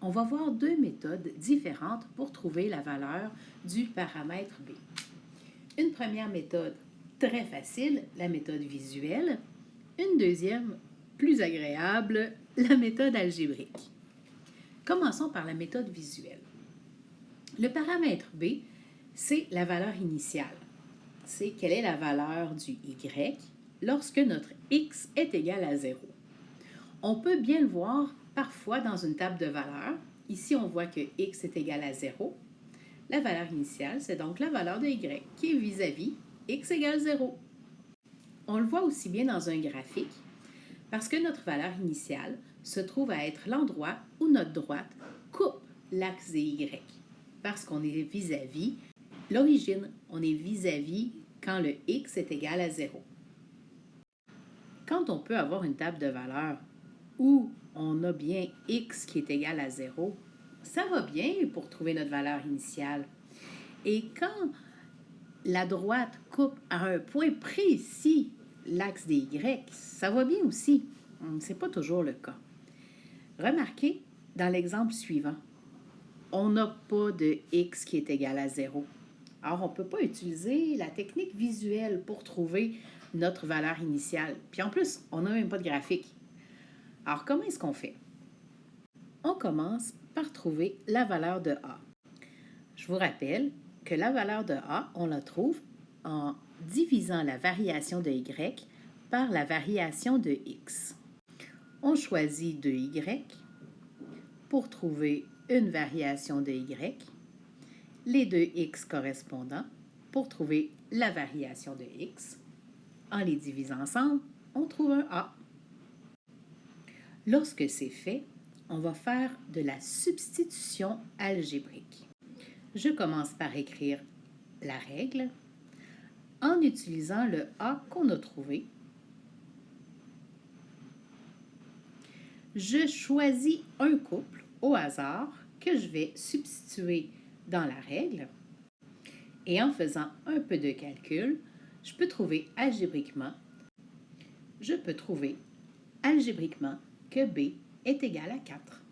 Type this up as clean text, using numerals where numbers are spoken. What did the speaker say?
on va voir deux méthodes différentes pour trouver la valeur du paramètre B. Une première méthode très facile, la méthode visuelle. Une deuxième, plus agréable, la méthode algébrique. Commençons par la méthode visuelle. Le paramètre B, c'est la valeur initiale. C'est quelle est la valeur du Y lorsque notre X est égal à 0. On peut bien le voir parfois dans une table de valeurs. Ici, on voit que X est égal à 0. La valeur initiale, c'est donc la valeur de Y qui est vis-à-vis X égale 0. On le voit aussi bien dans un graphique parce que notre valeur initiale se trouve à être l'endroit où notre droite coupe l'axe des Y. Parce qu'on est vis-à-vis l'origine, on est vis-à-vis quand le X est égal à 0. Quand on peut avoir une table de valeurs où on a bien X qui est égal à 0, ça va bien pour trouver notre valeur initiale. Et quand la droite coupe à un point précis l'axe des Y, ça va bien aussi. Ce n'est pas toujours le cas. Remarquez, dans l'exemple suivant, on n'a pas de X qui est égal à 0. Alors, on ne peut pas utiliser la technique visuelle pour trouver notre valeur initiale. Puis en plus, on n'a même pas de graphique. Alors, comment est-ce qu'on fait? On commence par trouver la valeur de A. Je vous rappelle que la valeur de A, on la trouve en divisant la variation de Y par la variation de X. On choisit 2Y pour trouver une variation de Y, les deux X correspondants pour trouver la variation de X. En les divisant ensemble, on trouve un A. Lorsque c'est fait, on va faire de la substitution algébrique. Je commence par écrire la règle en utilisant le A qu'on a trouvé. Je choisis un couple au hasard que je vais substituer dans la règle. Et en faisant un peu de calcul, je peux trouver algébriquement que B est égal à 4.